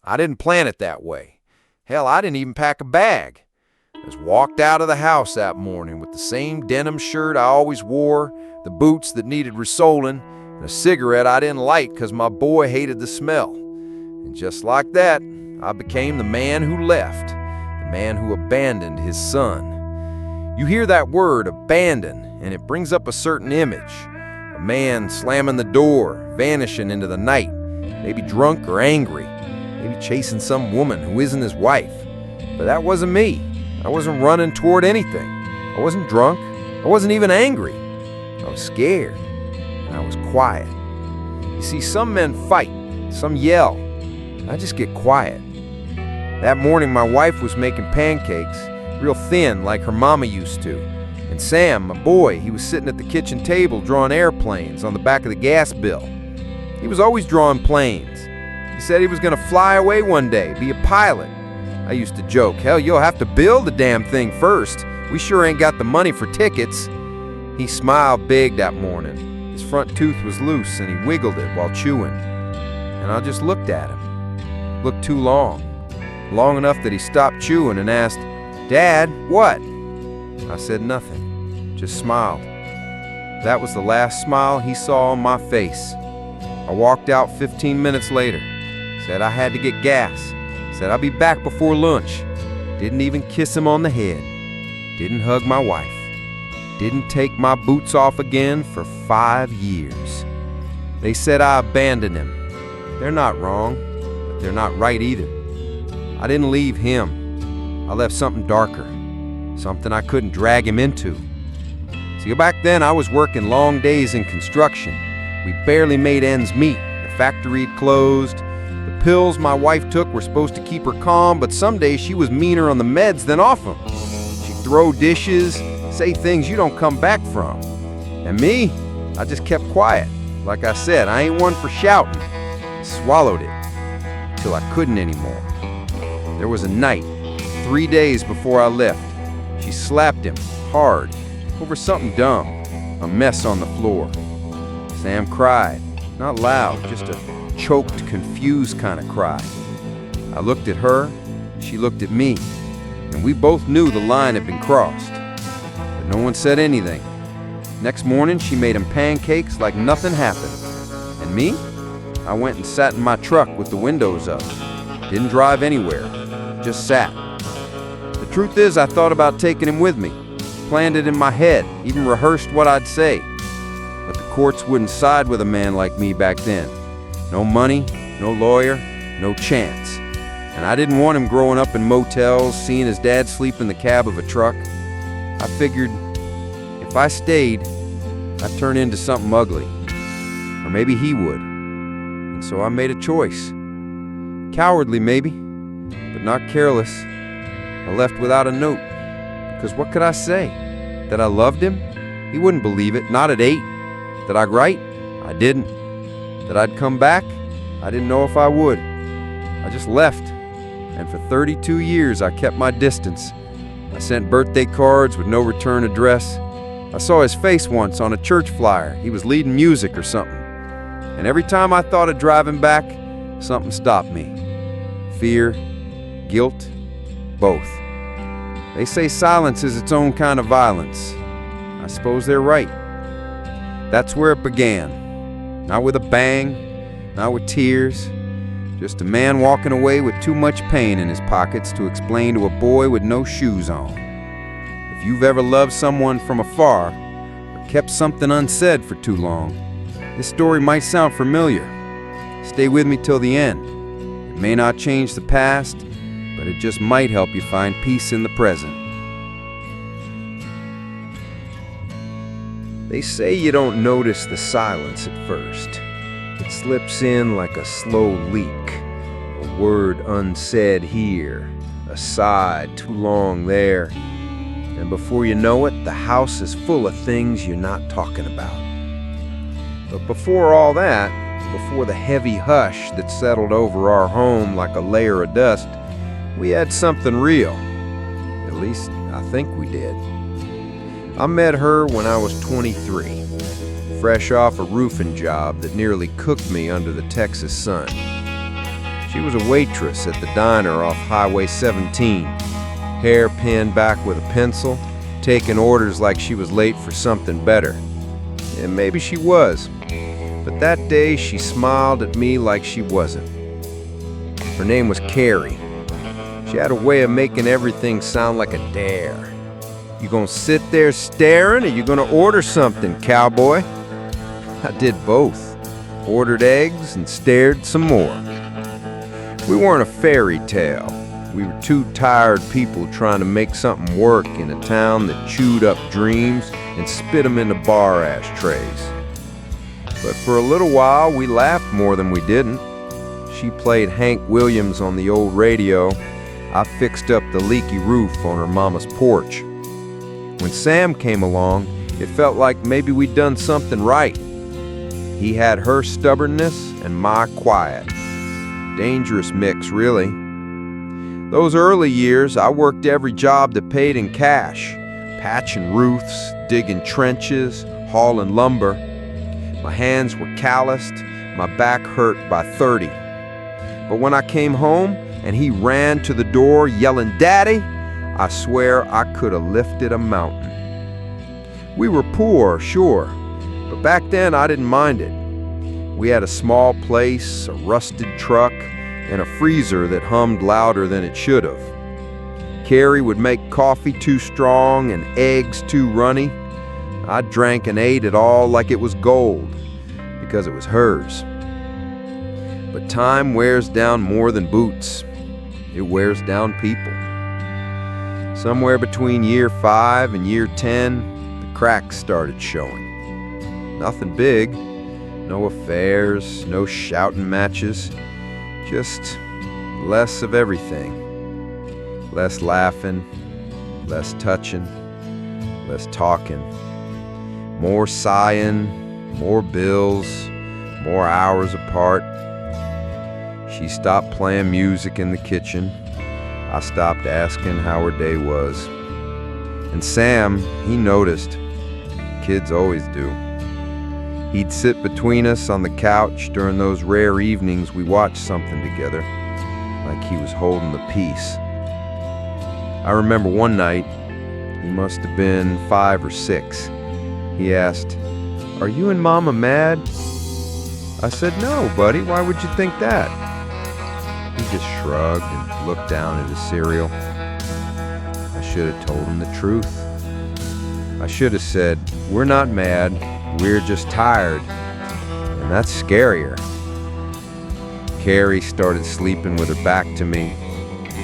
I didn't plan it that way. Hell, I didn't even pack a bag. I just walked out of the house that morning with the same denim shirt I always wore, the boots that needed resoling, and a cigarette I didn't light because my boy hated the smell. And just like that, I became the man who left, the man who abandoned his son. You hear that word, abandon, and it brings up a certain image. A man slamming the door, vanishing into the night, maybe drunk or angry, maybe chasing some woman who isn't his wife. But that wasn't me. I wasn't running toward anything. I wasn't drunk. I wasn't even angry. I was scared, and I was quiet. You see, some men fight, some yell. I just get quiet. That morning, my wife was making pancakes, real thin like her mama used to. And Sam, my boy, he was sitting at the kitchen table drawing airplanes on the back of the gas bill. He was always drawing planes. He said he was going to fly away one day, be a pilot. I used to joke, hell, you'll have to build the damn thing first. We sure ain't got the money for tickets. He smiled big that morning. His front tooth was loose and he wiggled it while chewing. And I just looked at him. Looked too long. Long enough that he stopped chewing and asked, "Dad, what?" I said nothing, just smiled. That was the last smile he saw on my face. I walked out 15 minutes later. Said I had to get gas. Said I'll be back before lunch. Didn't even kiss him on the head. Didn't hug my wife. Didn't take my boots off again for 5 years. They said I abandoned him. They're not wrong, but they're not right either. I didn't leave him. I left something darker, something I couldn't drag him into. See, back then I was working long days in construction. We barely made ends meet. The factory had closed. The pills my wife took were supposed to keep her calm, but some days she was meaner on the meds than off them. She'd throw dishes, say things you don't come back from. And me, I just kept quiet. Like I said, I ain't one for shouting. Swallowed it till I couldn't anymore. There was a night, 3 days before I left. She slapped him hard over something dumb, a mess on the floor. Sam cried, not loud, just a choked, confused kind of cry. I looked at her, she looked at me, and we both knew the line had been crossed. But no one said anything. Next morning, she made him pancakes like nothing happened. And me? I went and sat in my truck with the windows up. Didn't drive anywhere, just sat. The truth is, I thought about taking him with me. Planned it in my head, even rehearsed what I'd say. But the courts wouldn't side with a man like me back then. No money, no lawyer, no chance. And I didn't want him growing up in motels, seeing his dad sleep in the cab of a truck. I figured if I stayed, I'd turn into something ugly. Or maybe he would. And so I made a choice. Cowardly maybe, but not careless. I left without a note. Because what could I say? That I loved him? He wouldn't believe it, not at 8. That I'd write? I didn't. That I'd come back? I didn't know if I would. I just left. And for 32 years I kept my distance. I sent birthday cards with no return address. I saw his face once on a church flyer. He was leading music or something. And every time I thought of driving back, something stopped me. Fear, guilt, both. They say silence is its own kind of violence. I suppose they're right. That's where it began. Not with a bang, not with tears. Just a man walking away with too much pain in his pockets to explain to a boy with no shoes on. If you've ever loved someone from afar, or kept something unsaid for too long, this story might sound familiar. Stay with me till the end. It may not change the past, but it just might help you find peace in the present. They say you don't notice the silence at first. It slips in like a slow leak, a word unsaid here, a sigh too long there, and before you know it, the house is full of things you're not talking about. But before all that, before the heavy hush that settled over our home like a layer of dust, we had something real. At least, I think we did. I met her when I was 23, fresh off a roofing job that nearly cooked me under the Texas sun. She was a waitress at the diner off Highway 17, hair pinned back with a pencil, taking orders like she was late for something better. And maybe she was, but that day she smiled at me like she wasn't. Her name was Carrie. She had a way of making everything sound like a dare. You gonna sit there staring, or you gonna order something, cowboy? I did both. Ordered eggs and stared some more. We weren't a fairy tale. We were two tired people trying to make something work in a town that chewed up dreams and spit them into bar ashtrays. But for a little while, we laughed more than we didn't. She played Hank Williams on the old radio. I fixed up the leaky roof on her mama's porch. When Sam came along, it felt like maybe we'd done something right. He had her stubbornness and my quiet. Dangerous mix, really. Those early years, I worked every job that paid in cash, patching roofs, digging trenches, hauling lumber. My hands were calloused, my back hurt by 30. But when I came home and he ran to the door yelling, "Daddy," I swear I could have lifted a mountain. We were poor, sure, but back then I didn't mind it. We had a small place, a rusted truck, and a freezer that hummed louder than it should have. Carrie would make coffee too strong and eggs too runny. I drank and ate it all like it was gold, because it was hers. But time wears down more than boots. It wears down people. Somewhere between year 5 and year 10, the cracks started showing. Nothing big, no affairs, no shouting matches, just less of everything. Less laughing, less touching, less talking. More sighing, more bills, more hours apart. She stopped playing music in the kitchen. I stopped asking how her day was. And Sam, he noticed. Kids always do. He'd sit between us on the couch during those rare evenings we watched something together, like he was holding the peace. I remember one night, he must have been 5 or 6. He asked, "Are you and Mama mad?" I said, "No, buddy, why would you think that?" He just shrugged and looked down at his cereal. I should have told him the truth. I should have said, "We're not mad, we're just tired," and that's scarier. Carrie started sleeping with her back to me.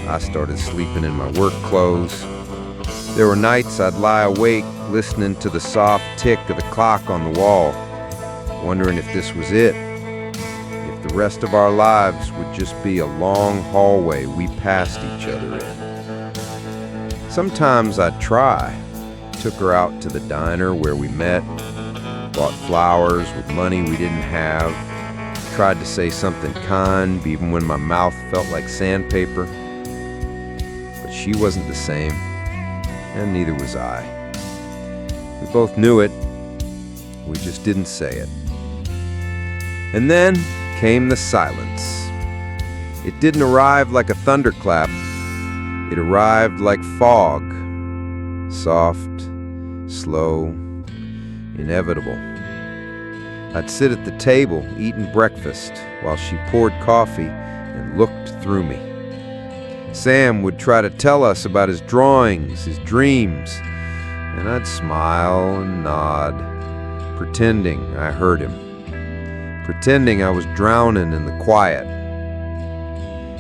I started sleeping in my work clothes. There were nights I'd lie awake listening to the soft tick of the clock on the wall, wondering if this was it, if the rest of our lives would just be a long hallway we passed each other in. Sometimes I'd try. Took her out to the diner where we met, bought flowers with money we didn't have, tried to say something kind even when my mouth felt like sandpaper. But she wasn't the same, and neither was I. We both knew it, we just didn't say it. And then came the silence. It didn't arrive like a thunderclap. It arrived like fog, soft, slow, inevitable. I'd sit at the table eating breakfast while she poured coffee and looked through me. Sam would try to tell us about his drawings, his dreams, and I'd smile and nod, pretending I heard him, pretending I was drowning in the quiet.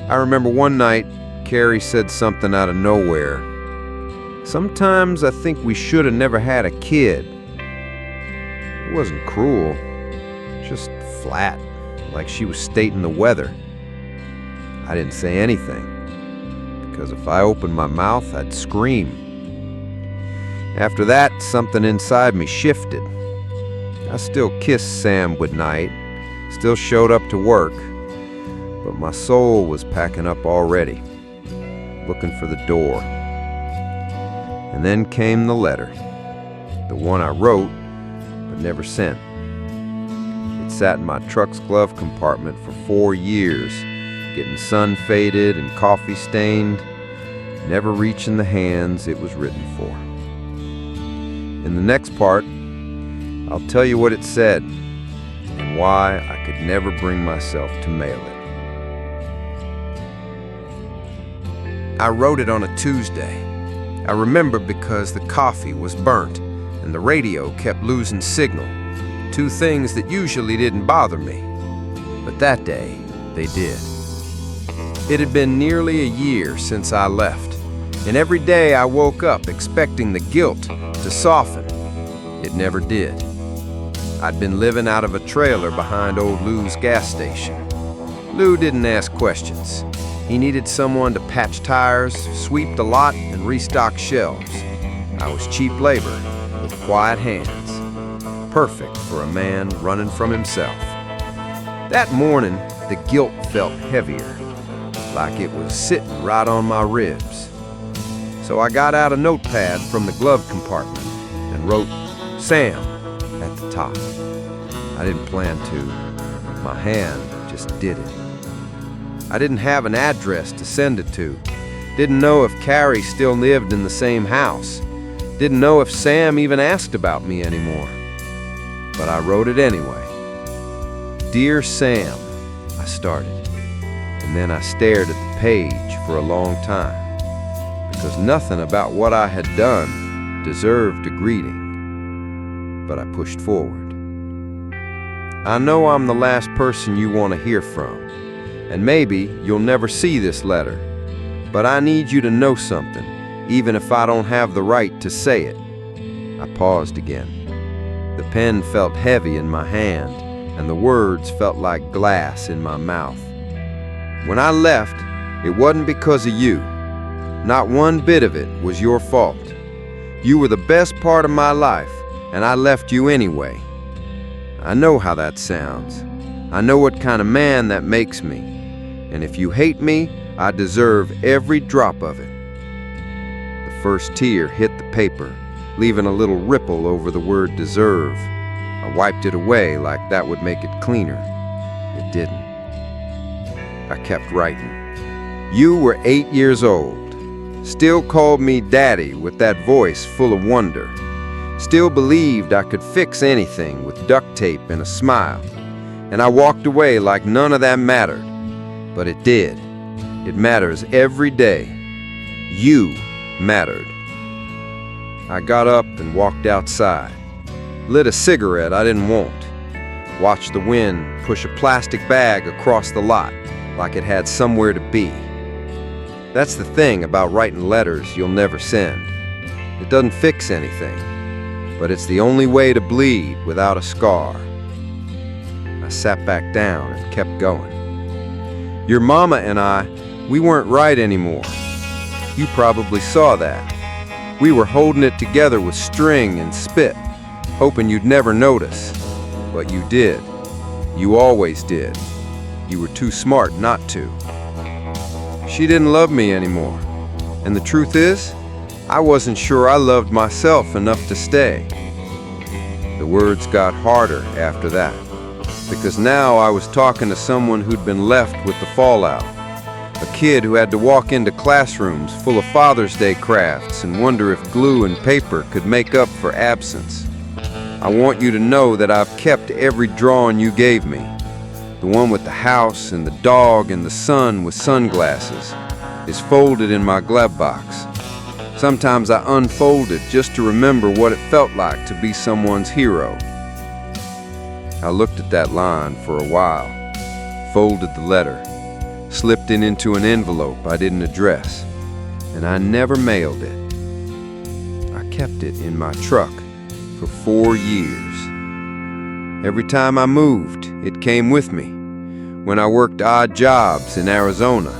I remember one night, Carrie said something out of nowhere. "Sometimes I think we should have never had a kid." It wasn't cruel, just flat, like she was stating the weather. I didn't say anything, because if I opened my mouth, I'd scream. After that, something inside me shifted. I still kissed Sam goodnight, still showed up to work, but my soul was packing up already, looking for the door. And then came the letter, the one I wrote but never sent. It sat in my truck's glove compartment for 4 years, getting sun-faded and coffee-stained, never reaching the hands it was written for. In the next part, I'll tell you what it said and why I could never bring myself to mail it. I wrote it on a Tuesday. I remember because the coffee was burnt and the radio kept losing signal, two things that usually didn't bother me. But that day, they did. It had been nearly a year since I left, and every day I woke up expecting the guilt to soften. It never did. I'd been living out of a trailer behind old Lou's gas station. Lou didn't ask questions. He needed someone to patch tires, sweep the lot, and restock shelves. I was cheap labor with quiet hands, perfect for a man running from himself. That morning, the guilt felt heavier, like it was sitting right on my ribs. So I got out a notepad from the glove compartment and wrote Sam at the top. I didn't plan to. My hand just did it. I didn't have an address to send it to. Didn't know if Carrie still lived in the same house. Didn't know if Sam even asked about me anymore. But I wrote it anyway. Dear Sam, I started. And then I stared at the page for a long time, because nothing about what I had done deserved a greeting. But I pushed forward. I know I'm the last person you want to hear from, and maybe you'll never see this letter, but I need you to know something, even if I don't have the right to say it. I paused again. The pen felt heavy in my hand, and the words felt like glass in my mouth. When I left, it wasn't because of you. Not one bit of it was your fault. You were the best part of my life, and I left you anyway. I know how that sounds. I know what kind of man that makes me. And if you hate me, I deserve every drop of it. The first tear hit the paper, leaving a little ripple over the word deserve. I wiped it away like that would make it cleaner. It didn't. I kept writing. You were 8 years old. Still called me Daddy with that voice full of wonder. Still believed I could fix anything with duct tape and a smile. And I walked away like none of that mattered. But it did. It matters every day. You mattered. I got up and walked outside. Lit a cigarette I didn't want. Watched the wind push a plastic bag across the lot like it had somewhere to be. That's the thing about writing letters you'll never send. It doesn't fix anything, but it's the only way to bleed without a scar. I sat back down and kept going. Your mama and I, we weren't right anymore. You probably saw that. We were holding it together with string and spit, hoping you'd never notice. But you did. You always did. You were too smart not to. She didn't love me anymore. And the truth is, I wasn't sure I loved myself enough to stay. The words got harder after that, because now I was talking to someone who'd been left with the fallout. A kid who had to walk into classrooms full of Father's Day crafts and wonder if glue and paper could make up for absence. I want you to know that I've kept every drawing you gave me. The one with the house and the dog and the sun with sunglasses is folded in my glove box. Sometimes I unfold it just to remember what it felt like to be someone's hero. I looked at that line for a while, folded the letter, slipped it into an envelope I didn't address, and I never mailed it. I kept it in my truck for 4 years. Every time I moved, it came with me. When I worked odd jobs in Arizona,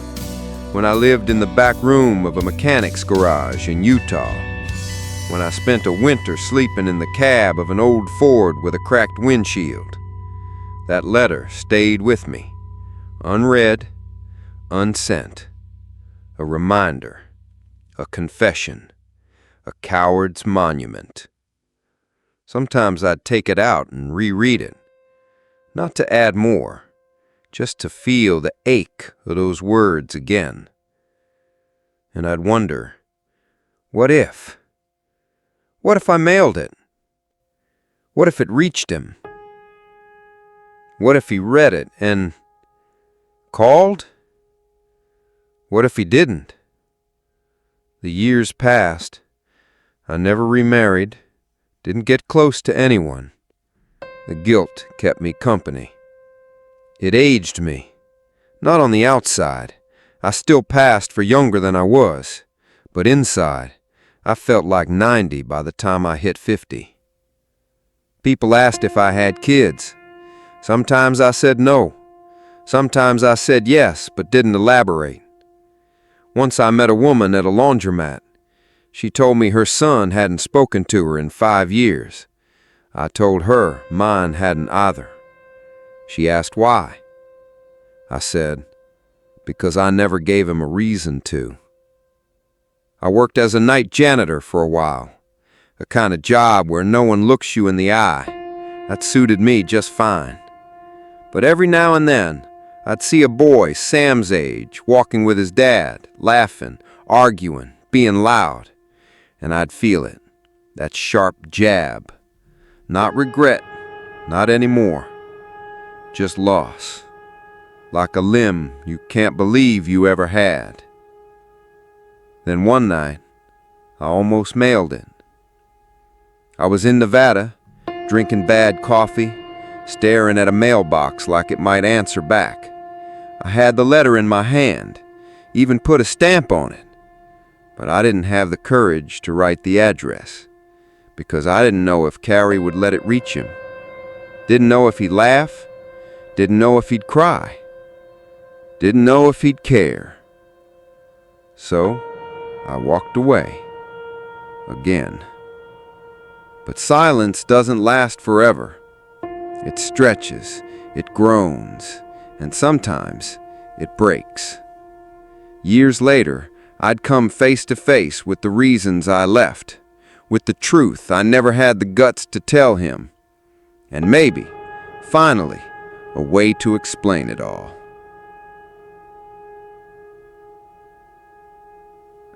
when I lived in the back room of a mechanic's garage in Utah, when I spent a winter sleeping in the cab of an old Ford with a cracked windshield. That letter stayed with me, unread, unsent. A reminder, a confession, a coward's monument. Sometimes I'd take it out and reread it, not to add more, just to feel the ache of those words again. And I'd wonder, what if? What if I mailed it? What if it reached him? What if he read it and called? What if he didn't? The years passed. I never remarried, didn't get close to anyone. The guilt kept me company. It aged me. Not on the outside. I still passed for younger than I was. But inside, I felt like 90 by the time I hit 50. People asked if I had kids. Sometimes I said no. Sometimes I said yes, but didn't elaborate. Once I met a woman at a laundromat. She told me her son hadn't spoken to her in 5 years. I told her mine hadn't either. She asked why. I said, because I never gave him a reason to. I worked as a night janitor for a while, a kind of job where no one looks you in the eye. That suited me just fine. But every now and then, I'd see a boy Sam's age walking with his dad, laughing, arguing, being loud, and I'd feel it, that sharp jab. Not regret, not anymore, just loss, like a limb you can't believe you ever had. Then one night, I almost mailed it. I was in Nevada, drinking bad coffee, staring at a mailbox like it might answer back. I had the letter in my hand, even put a stamp on it, but I didn't have the courage to write the address, because I didn't know if Carrie would let it reach him. Didn't know if he'd laugh, didn't know if he'd cry, didn't know if he'd care. So, I walked away, again. But silence doesn't last forever. It stretches, it groans, and sometimes it breaks. Years later, I'd come face to face with the reasons I left, with the truth I never had the guts to tell him, and maybe, finally, a way to explain it all.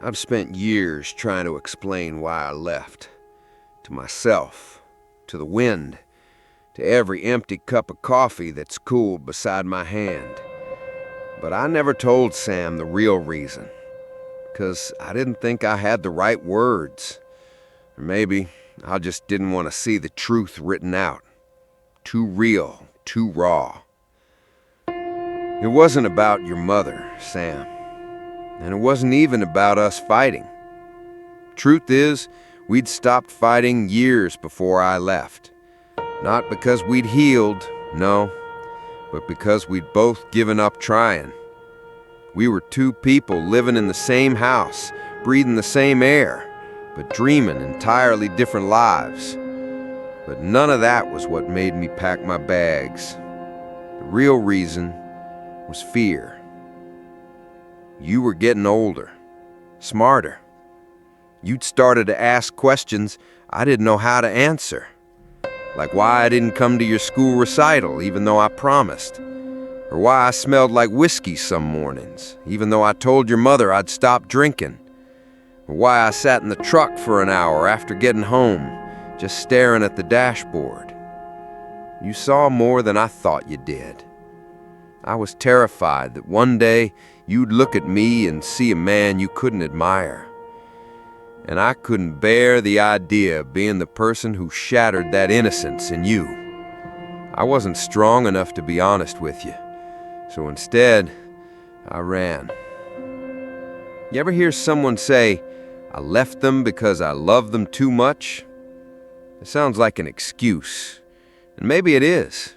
I've spent years trying to explain why I left. To myself, to the wind, to every empty cup of coffee that's cooled beside my hand. But I never told Sam the real reason, because I didn't think I had the right words. Or maybe I just didn't want to see the truth written out. Too real, too raw. It wasn't about your mother, Sam. And it wasn't even about us fighting. Truth is, we'd stopped fighting years before I left. Not because we'd healed, no, but because we'd both given up trying. We were two people living in the same house, breathing the same air, but dreaming entirely different lives. But none of that was what made me pack my bags. The real reason was fear. You were getting older, smarter. You'd started to ask questions I didn't know how to answer. Like why I didn't come to your school recital even though I promised. Or why I smelled like whiskey some mornings, even though I told your mother I'd stop drinking. Or why I sat in the truck for an hour after getting home, just staring at the dashboard. You saw more than I thought you did. I was terrified that one day you'd look at me and see a man you couldn't admire. And I couldn't bear the idea of being the person who shattered that innocence in you. I wasn't strong enough to be honest with you. So instead, I ran. You ever hear someone say, I left them because I loved them too much? It sounds like an excuse. And maybe it is.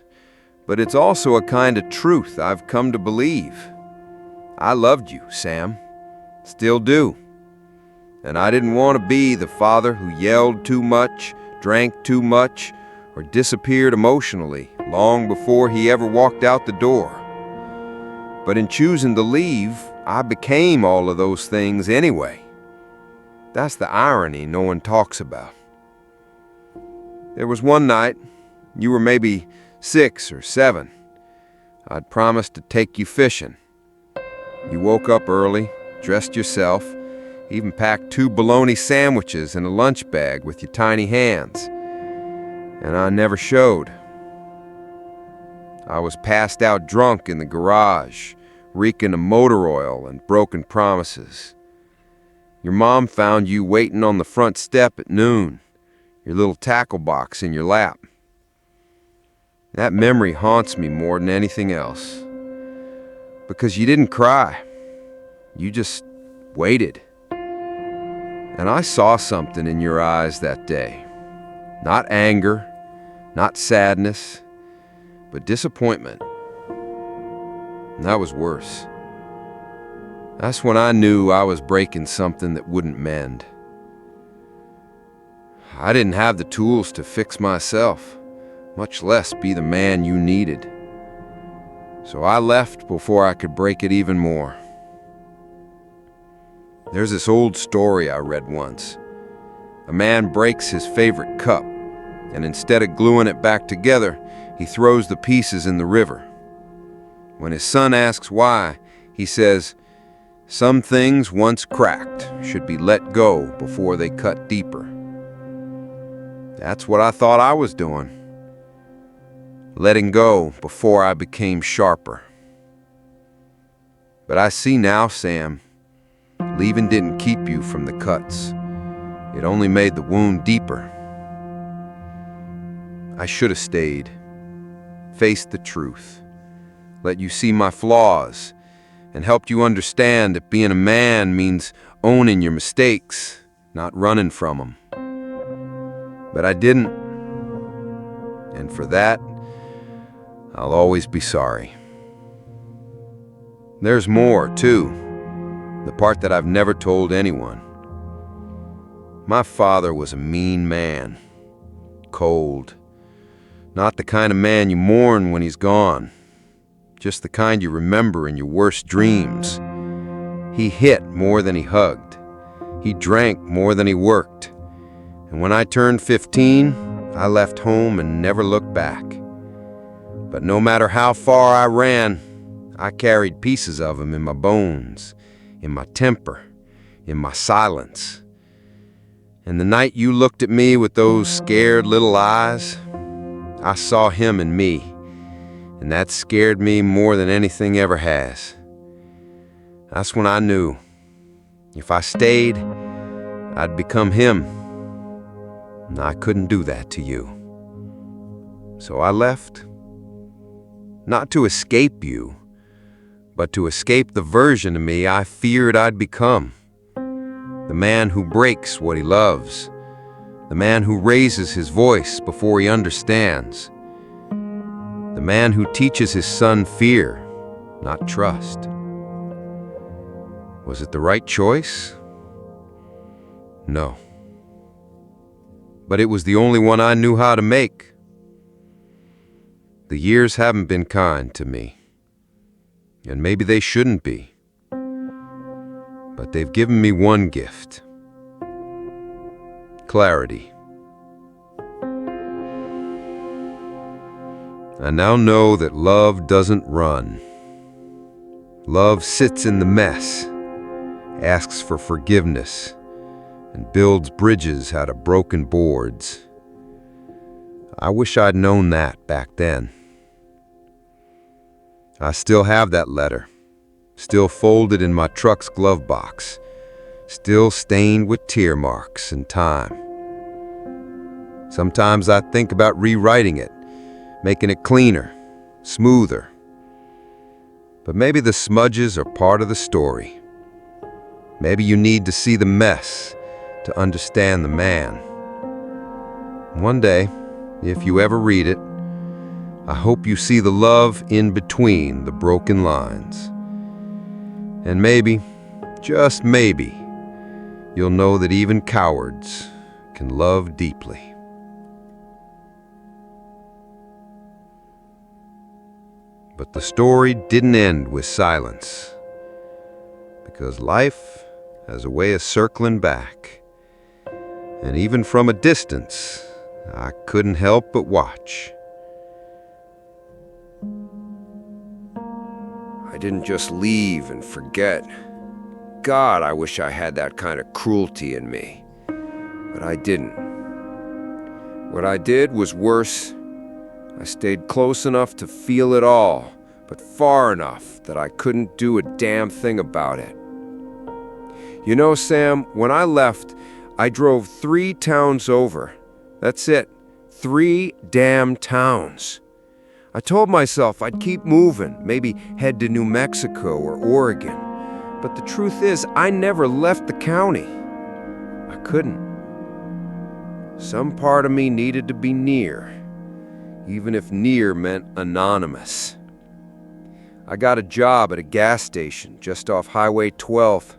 But it's also a kind of truth I've come to believe. I loved you, Sam. Still do. And I didn't want to be the father who yelled too much, drank too much, or disappeared emotionally long before he ever walked out the door. But in choosing to leave, I became all of those things anyway. That's the irony no one talks about. There was one night, you were maybe 6 or 7. I'd promised to take you fishing. You woke up early, dressed yourself, even packed 2 bologna sandwiches in a lunch bag with your tiny hands. And I never showed. I was passed out drunk in the garage, reeking of motor oil and broken promises. Your mom found you waiting on the front step at noon, your little tackle box in your lap. That memory haunts me more than anything else. Because you didn't cry. You just waited. And I saw something in your eyes that day. Not anger, not sadness, but disappointment. And that was worse. That's when I knew I was breaking something that wouldn't mend. I didn't have the tools to fix myself, much less be the man you needed. So I left before I could break it even more. There's this old story I read once. A man breaks his favorite cup, and instead of gluing it back together, he throws the pieces in the river. When his son asks why, he says, "Some things once cracked should be let go before they cut deeper." That's what I thought I was doing. Letting go before I became sharper. But I see now, Sam, leaving didn't keep you from the cuts. It only made the wound deeper. I should have stayed, faced the truth, let you see my flaws, and helped you understand that being a man means owning your mistakes, not running from them. But I didn't, and for that, I'll always be sorry. There's more, too, the part that I've never told anyone. My father was a mean man, cold, not the kind of man you mourn when he's gone, just the kind you remember in your worst dreams. He hit more than he hugged. He drank more than he worked. And when I turned 15, I left home and never looked back. But no matter how far I ran, I carried pieces of him in my bones, in my temper, in my silence. And the night you looked at me with those scared little eyes, I saw him in me, and that scared me more than anything ever has. That's when I knew, if I stayed, I'd become him. And I couldn't do that to you. So I left, not to escape you, but to escape the version of me I feared I'd become. The man who breaks what he loves. The man who raises his voice before he understands. The man who teaches his son fear, not trust. Was it the right choice? No. But it was the only one I knew how to make. The years haven't been kind to me. And maybe they shouldn't be. But they've given me one gift. Clarity. I now know that love doesn't run. Love sits in the mess, asks for forgiveness, and builds bridges out of broken boards. I wish I'd known that back then. I still have that letter, still folded in my truck's glove box, still stained with tear marks and time. Sometimes I think about rewriting it, making it cleaner, smoother. But maybe the smudges are part of the story. Maybe you need to see the mess to understand the man. One day, if you ever read it, I hope you see the love in between the broken lines. And maybe, just maybe, you'll know that even cowards can love deeply. But the story didn't end with silence, because life has a way of circling back. And even from a distance, I couldn't help but watch. I didn't just leave and forget. God, I wish I had that kind of cruelty in me. But I didn't. What I did was worse. I stayed close enough to feel it all, but far enough that I couldn't do a damn thing about it. You know, Sam, when I left, I drove 3 towns over. That's it. 3 damn towns. I told myself I'd keep moving, maybe head to New Mexico or Oregon. But the truth is, I never left the county. I couldn't. Some part of me needed to be near, even if near meant anonymous. I got a job at a gas station just off Highway 12.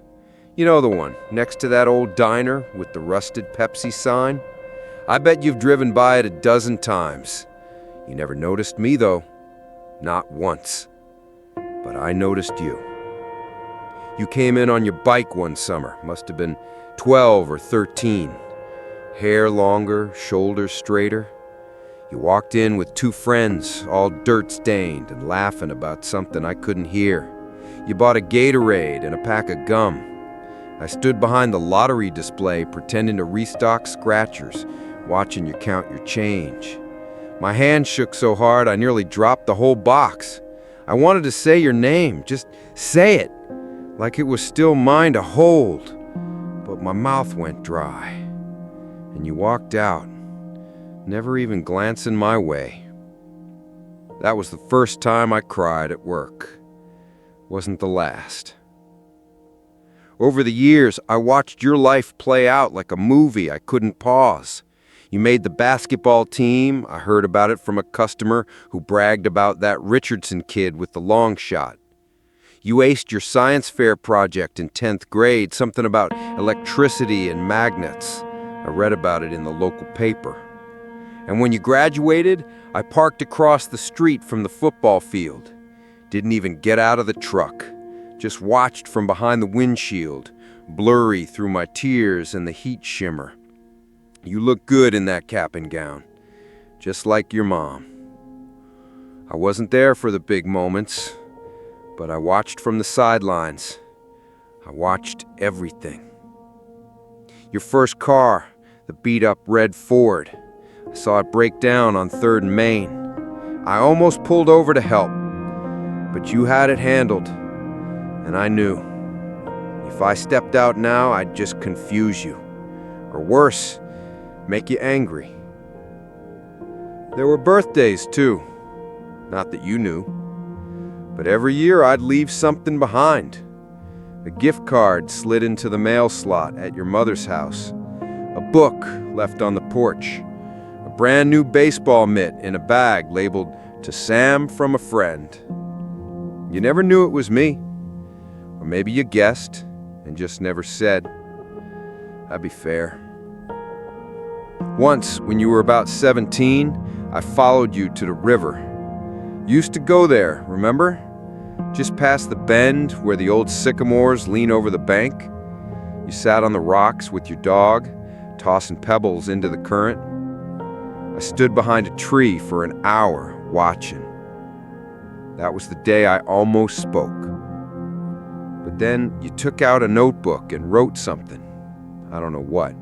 You know the one, next to that old diner with the rusted Pepsi sign? I bet you've driven by it a dozen times. You never noticed me, though. Not once. But I noticed you. You came in on your bike one summer, must have been 12 or 13. Hair longer, shoulders straighter. You walked in with 2 friends, all dirt-stained and laughing about something I couldn't hear. You bought a Gatorade and a pack of gum. I stood behind the lottery display pretending to restock scratchers, watching you count your change. My hand shook so hard I nearly dropped the whole box. I wanted to say your name, just say it, like it was still mine to hold. But my mouth went dry, and you walked out, never even glancing my way. That was the first time I cried at work. Wasn't the last. Over the years, I watched your life play out like a movie I couldn't pause. You made the basketball team. I heard about it from a customer who bragged about that Richardson kid with the long shot. You aced your science fair project in 10th grade, something about electricity and magnets. I read about it in the local paper. And when you graduated, I parked across the street from the football field. Didn't even get out of the truck. Just watched from behind the windshield, blurry through my tears and the heat shimmer. You look good in that cap and gown, just like your mom. I wasn't there for the big moments, but I watched from the sidelines. I watched everything. Your first car, the beat-up red Ford. I saw it break down on 3rd and Main. I almost pulled over to help, but you had it handled, and I knew. If I stepped out now, I'd just confuse you. Or worse, make you angry. There were birthdays, too. Not that you knew. But every year I'd leave something behind. A gift card slid into the mail slot at your mother's house. A book left on the porch. A brand new baseball mitt in a bag labeled "To Sam from a Friend." You never knew it was me. Or maybe you guessed and just never said. That'd be fair. Once, when you were about 17, I followed you to the river. Used to go there, remember? Just past the bend where the old sycamores lean over the bank. You sat on the rocks with your dog, tossing pebbles into the current. I stood behind a tree for an hour, watching. That was the day I almost spoke. But then you took out a notebook and wrote something. I don't know what.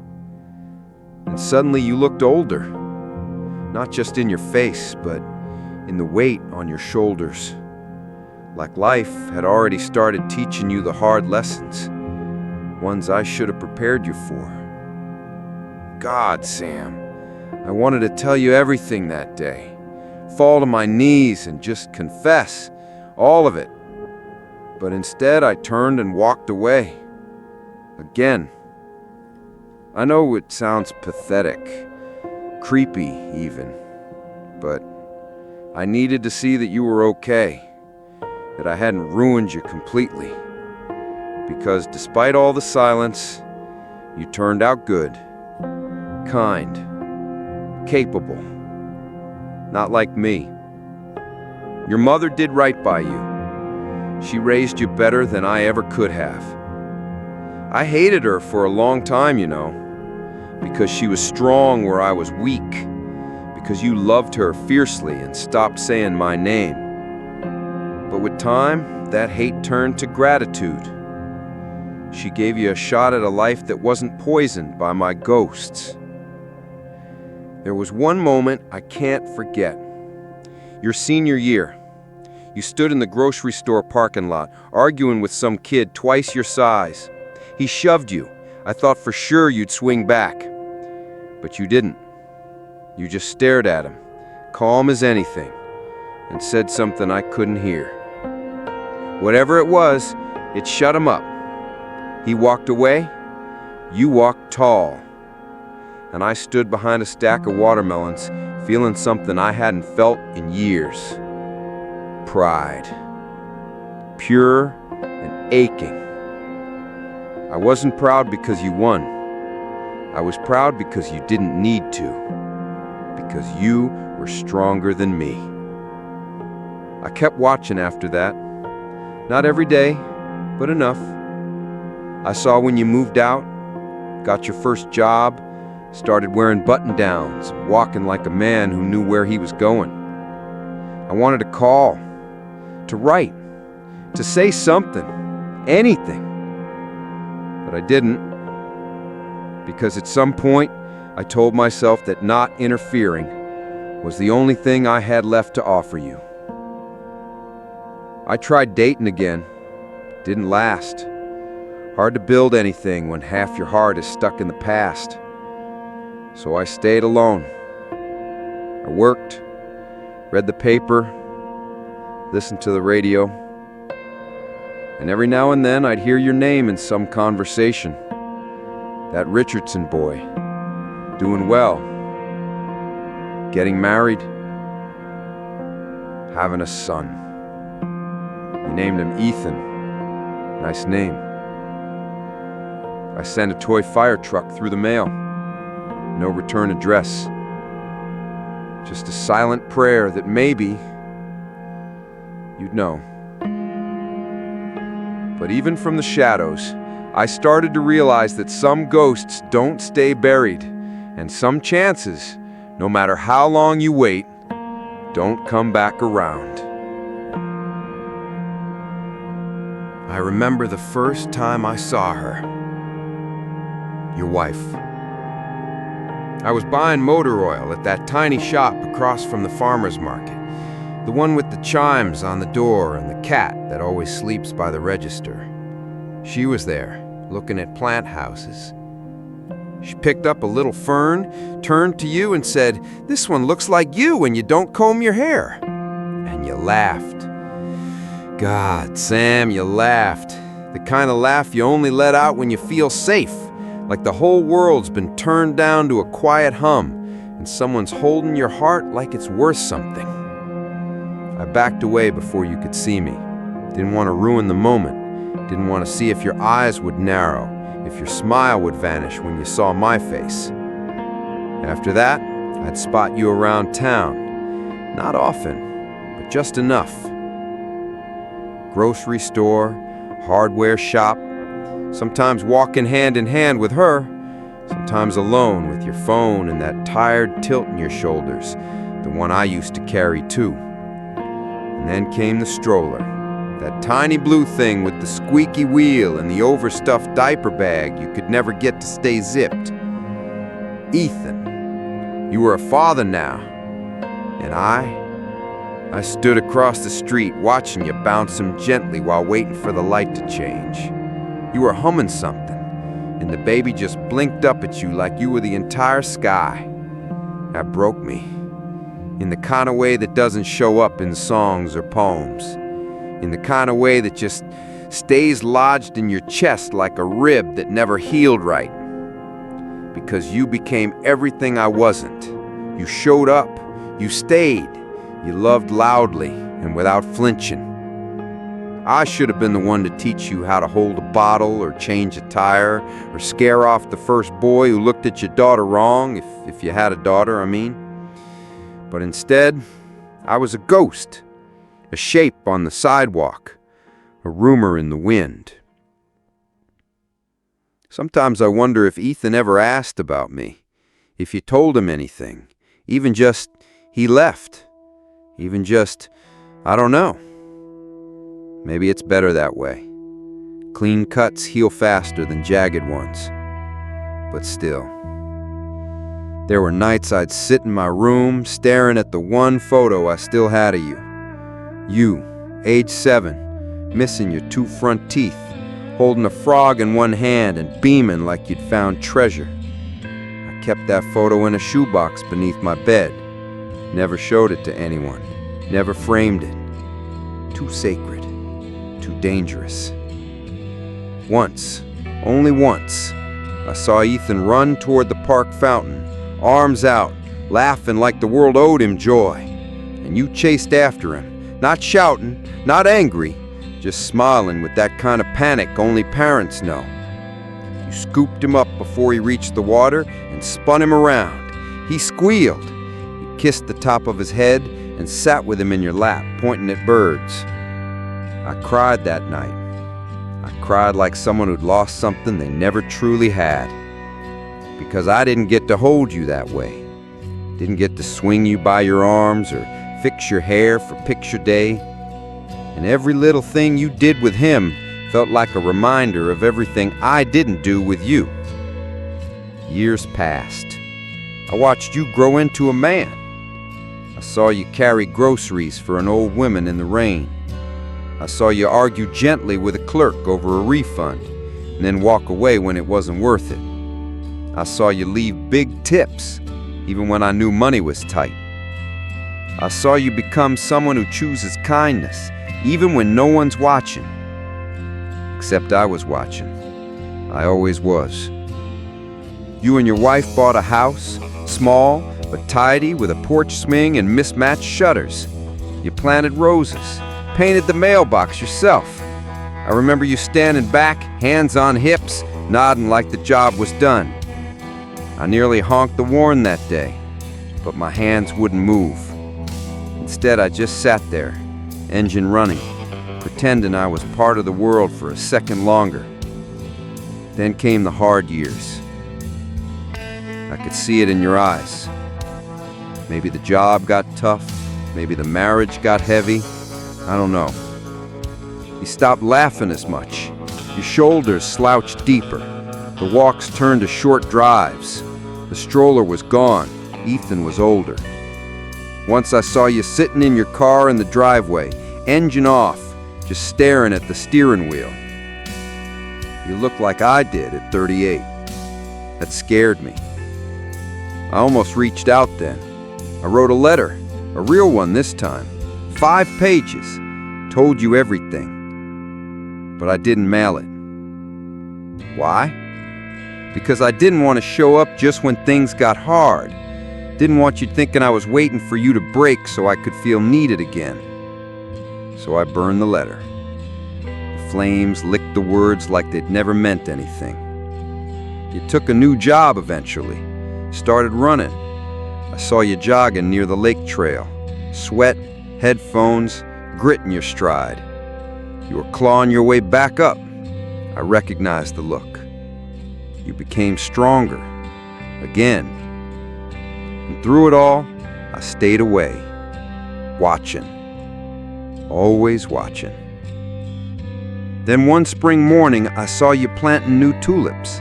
And suddenly you looked older. Not just in your face, but in the weight on your shoulders. Like life had already started teaching you the hard lessons. Ones I should have prepared you for. God, Sam, I wanted to tell you everything that day. Fall to my knees and just confess. All of it. But instead I turned and walked away. Again. I know it sounds pathetic, creepy even, but I needed to see that you were okay, that I hadn't ruined you completely. Because despite all the silence, you turned out good, kind, capable, not like me. Your mother did right by you. She raised you better than I ever could have. I hated her for a long time, you know. Because she was strong where I was weak, because you loved her fiercely and stopped saying my name. But with time, that hate turned to gratitude. She gave you a shot at a life that wasn't poisoned by my ghosts. There was one moment I can't forget. Your senior year. You stood in the grocery store parking lot, arguing with some kid twice your size. He shoved you. I thought for sure you'd swing back. But you didn't. You just stared at him, calm as anything, and said something I couldn't hear. Whatever it was, it shut him up. He walked away. You walked tall. And I stood behind a stack of watermelons, feeling something I hadn't felt in years. Pride. Pure and aching. I wasn't proud because you won. I was proud because you didn't need to. Because you were stronger than me. I kept watching after that. Not every day, but enough. I saw when you moved out, got your first job, started wearing button-downs, walking like a man who knew where he was going. I wanted to call, to write, to say something, anything. But I didn't, because at some point I told myself that not interfering was the only thing I had left to offer you. I tried dating again. Didn't last. Hard to build anything when half your heart is stuck in the past. So I stayed alone. I worked, read the paper, listened to the radio, and every now and then I'd hear your name in some conversation. That Richardson boy, doing well, getting married, having a son. You named him Ethan. Nice name. I sent a toy fire truck through the mail. No return address. Just a silent prayer that maybe you'd know. But even from the shadows, I started to realize that some ghosts don't stay buried, and some chances, no matter how long you wait, don't come back around. I remember the first time I saw her. Your wife. I was buying motor oil at that tiny shop across from the farmer's market. The one with the chimes on the door and the cat that always sleeps by the register. She was there, looking at plant houses. She picked up a little fern, turned to you and said, "This one looks like you when you don't comb your hair." And you laughed. God, Sam, you laughed. The kind of laugh you only let out when you feel safe, like the whole world's been turned down to a quiet hum, and someone's holding your heart like it's worth something. I backed away before you could see me. Didn't want to ruin the moment. Didn't want to see if your eyes would narrow, if your smile would vanish when you saw my face. After that, I'd spot you around town. Not often, but just enough. Grocery store, hardware shop, sometimes walking hand in hand with her, sometimes alone with your phone and that tired tilt in your shoulders, the one I used to carry too. And then came the stroller, that tiny blue thing with the squeaky wheel and the overstuffed diaper bag you could never get to stay zipped. Ethan, you were a father now, and I stood across the street watching you bouncing gently while waiting for the light to change. You were humming something, and the baby just blinked up at you like you were the entire sky. That broke me, in the kind of way that doesn't show up in songs or poems, in the kind of way that just stays lodged in your chest like a rib that never healed right. Because you became everything I wasn't. You showed up, you stayed, you loved loudly and without flinching. I should have been the one to teach you how to hold a bottle or change a tire or scare off the first boy who looked at your daughter wrong, if you had a daughter, I mean. But instead, I was a ghost, a shape on the sidewalk, a rumor in the wind. Sometimes I wonder if Ethan ever asked about me, if you told him anything, even just, he left, even just, I don't know. Maybe it's better that way. Clean cuts heal faster than jagged ones. But still. There were nights I'd sit in my room staring at the one photo I still had of you. You, age 7, missing your 2 front teeth, holding a frog in one hand and beaming like you'd found treasure. I kept that photo in a shoebox beneath my bed. Never showed it to anyone. Never framed it. Too sacred. Too dangerous. Once, only once, I saw Ethan run toward the park fountain, arms out, laughing like the world owed him joy. And you chased after him, not shouting, not angry, just smiling with that kind of panic only parents know. You scooped him up before he reached the water and spun him around. He squealed. You kissed the top of his head and sat with him in your lap, pointing at birds. I cried that night. I cried like someone who'd lost something they never truly had. Because I didn't get to hold you that way. Didn't get to swing you by your arms or fix your hair for picture day. And every little thing you did with him felt like a reminder of everything I didn't do with you. Years passed. I watched you grow into a man. I saw you carry groceries for an old woman in the rain. I saw you argue gently with a clerk over a refund and then walk away when it wasn't worth it. I saw you leave big tips even when I knew money was tight. I saw you become someone who chooses kindness even when no one's watching. Except I was watching. I always was. You and your wife bought a house, small but tidy, with a porch swing and mismatched shutters. You planted roses, painted the mailbox yourself. I remember you standing back, hands on hips, nodding like the job was done. I nearly honked the horn that day, but my hands wouldn't move. Instead, I just sat there, engine running, pretending I was part of the world for a second longer. Then came the hard years. I could see it in your eyes. Maybe the job got tough, maybe the marriage got heavy. I don't know. You stopped laughing as much. Your shoulders slouched deeper. The walks turned to short drives. The stroller was gone. Ethan was older. Once I saw you sitting in your car in the driveway, engine off, just staring at the steering wheel. You looked like I did at 38. That scared me. I almost reached out then. I wrote a letter, a real one this time. 5 pages, told you everything. But I didn't mail it. Why? Because I didn't want to show up just when things got hard. Didn't want you thinking I was waiting for you to break so I could feel needed again. So I burned the letter. The flames licked the words like they'd never meant anything. You took a new job eventually, started running. I saw you jogging near the lake trail, sweat, headphones, grit in your stride. You were clawing your way back up. I recognized the look. You became stronger, again. And through it all, I stayed away, watching, always watching. Then one spring morning, I saw you planting new tulips.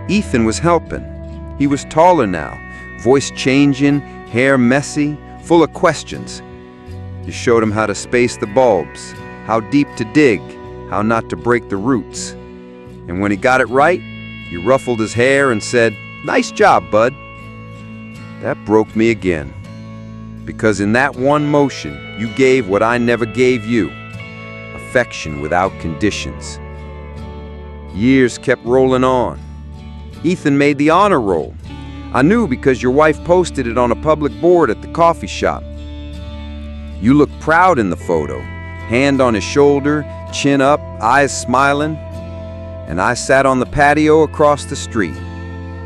Ethan was helping. He was taller now, voice changing, hair messy, full of questions. You showed him how to space the bulbs, how deep to dig, how not to break the roots. And when he got it right, you ruffled his hair and said, "Nice job, bud." That broke me again. Because in that one motion, you gave what I never gave you, affection without conditions. Years kept rolling on. Ethan made the honor roll. I knew because your wife posted it on a public board at the coffee shop. You looked proud in the photo, hand on his shoulder, chin up, eyes smiling. And I sat on the patio across the street,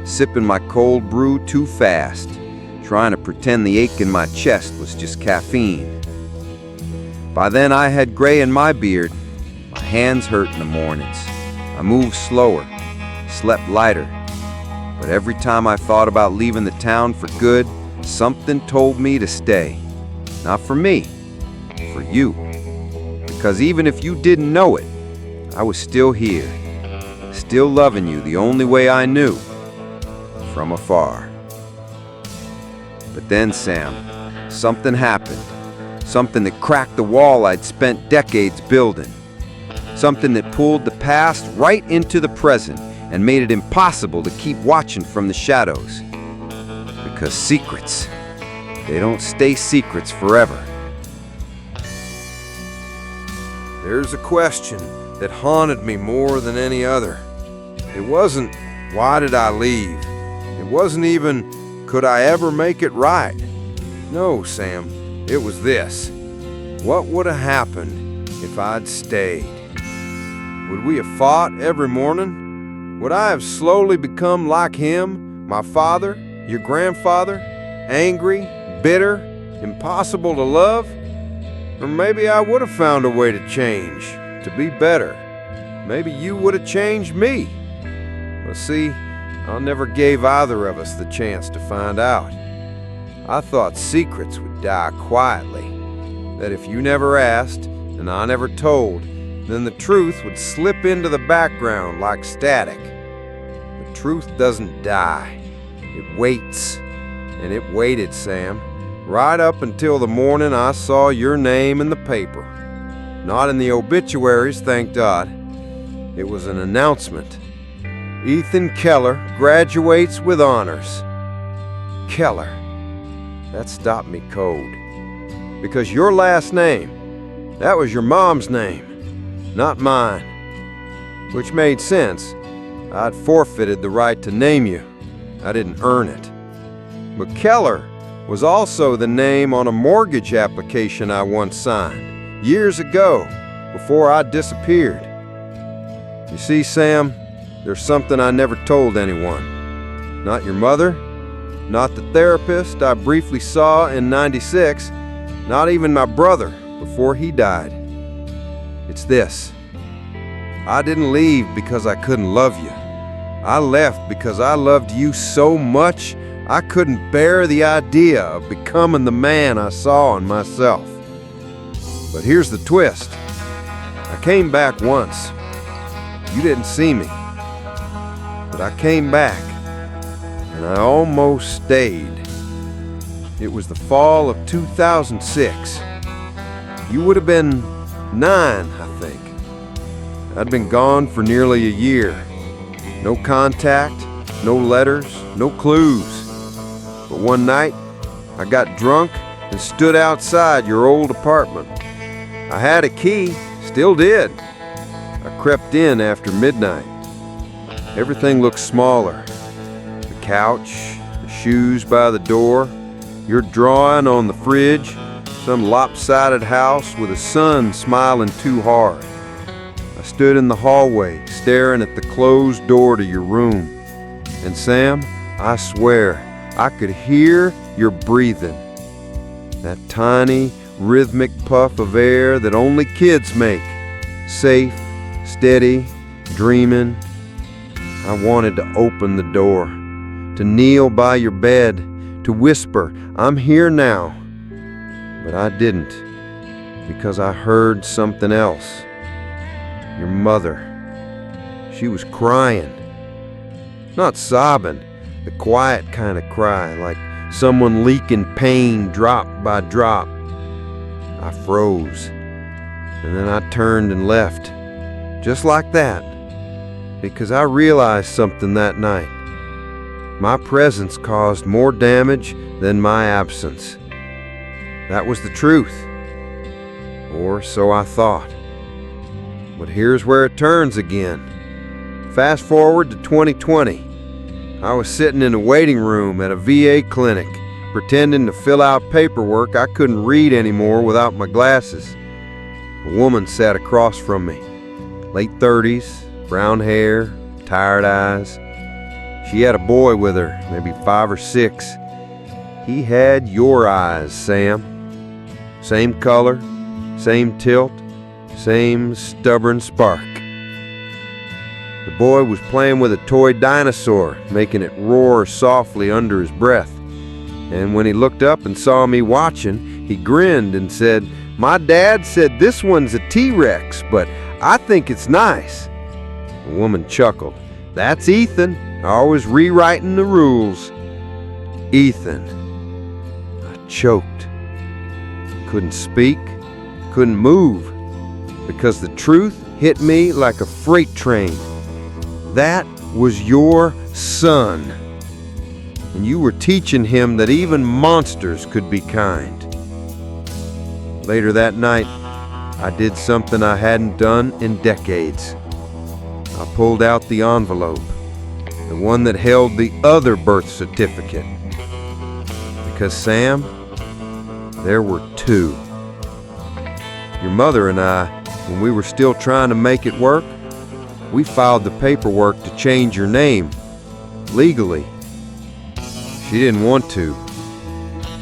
sipping my cold brew too fast, trying to pretend the ache in my chest was just caffeine. By then I had gray in my beard. My hands hurt in the mornings. I moved slower, slept lighter. But every time I thought about leaving the town for good, something told me to stay. Not for me, for you. 'Cause even if you didn't know it, I was still here, still loving you the only way I knew, from afar. But then, Sam, something happened. Something that cracked the wall I'd spent decades building. Something that pulled the past right into the present and made it impossible to keep watching from the shadows. Because secrets, they don't stay secrets forever. There's a question that haunted me more than any other. It wasn't, why did I leave? It wasn't even, could I ever make it right? No, Sam, it was this. What would have happened if I'd stayed? Would we have fought every morning? Would I have slowly become like him, my father, your grandfather, angry, bitter, impossible to love? Or maybe I would have found a way to change, to be better. Maybe you would have changed me. Well, see, I never gave either of us the chance to find out. I thought secrets would die quietly, that if you never asked and I never told, then the truth would slip into the background like static. But truth doesn't die. It waits. And it waited, Sam, right up until the morning I saw your name in the paper. Not in the obituaries, thank God. It was an announcement. Ethan Keller graduates with honors. Keller. That stopped me cold. Because your last name, that was your mom's name, not mine. Which made sense. I'd forfeited the right to name you. I didn't earn it. But Keller was also the name on a mortgage application I once signed, years ago, before I disappeared. You see, Sam, there's something I never told anyone. Not your mother, not the therapist I briefly saw in '96, not even my brother before he died. It's this. I didn't leave because I couldn't love you. I left because I loved you so much I couldn't bear the idea of becoming the man I saw in myself. But here's the twist. I came back once. You didn't see me. But I came back, and I almost stayed. It was the fall of 2006. You would have been 9, I think. I'd been gone for nearly a year. No contact, no letters, no clues. But one night, I got drunk and stood outside your old apartment. I had a key, still did. I crept in after midnight. Everything looked smaller. The couch, the shoes by the door, your drawing on the fridge, some lopsided house with a sun smiling too hard. I stood in the hallway, staring at the closed door to your room. And Sam, I swear, I could hear your breathing. That tiny, rhythmic puff of air that only kids make. Safe, steady, dreaming. I wanted to open the door, to kneel by your bed, to whisper, I'm here now. But I didn't, because I heard something else. Your mother. She was crying. Not sobbing, the quiet kind of cry, like someone leaking pain drop by drop. I froze, and then I turned and left, just like that, because I realized something that night. My presence caused more damage than my absence. That was the truth, or so I thought. But here's where it turns again. Fast forward to 2020. I was sitting in a waiting room at a VA clinic, pretending to fill out paperwork I couldn't read anymore without my glasses. A woman sat across from me, late 30s, brown hair, tired eyes. She had a boy with her, maybe 5 or 6. He had your eyes, Sam. Same color, same tilt, same stubborn spark. The boy was playing with a toy dinosaur, making it roar softly under his breath. And when he looked up and saw me watching, he grinned and said, My dad said this one's a T-Rex, but I think it's nice." The woman chuckled. "That's Ethan, always rewriting the rules." Ethan. I choked. Couldn't speak, couldn't move, because the truth hit me like a freight train. That was your son, and you were teaching him that even monsters could be kind. Later that night, I did something I hadn't done in decades. I pulled out the envelope, the one that held the other birth certificate. Because, Sam, there were two. Your mother and I, when we were still trying to make it work, we filed the paperwork to change your name, legally. She didn't want to.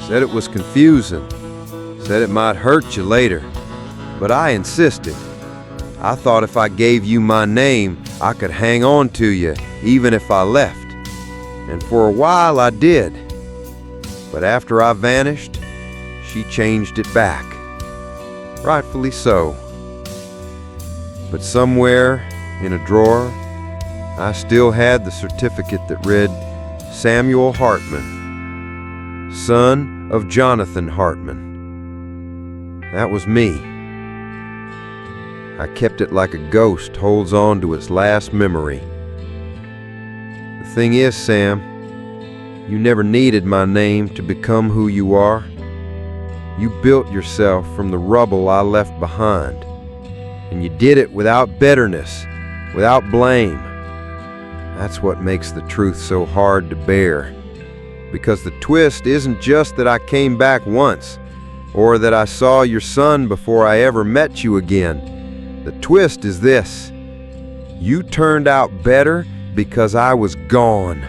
Said it was confusing. Said it might hurt you later. But I insisted. I thought if I gave you my name, I could hang on to you, even if I left. And for a while I did. But after I vanished, she changed it back. Rightfully so. But somewhere in a drawer, I still had the certificate that read Samuel Hartman, son of Jonathan Hartman. That was me. I kept it like a ghost holds on to its last memory. The thing is, Sam, you never needed my name to become who you are. You built yourself from the rubble I left behind, and you did it without bitterness, without blame. That's what makes the truth so hard to bear, because the twist isn't just that I came back once, or that I saw your son before I ever met you again. The twist is this: you turned out better because I was gone.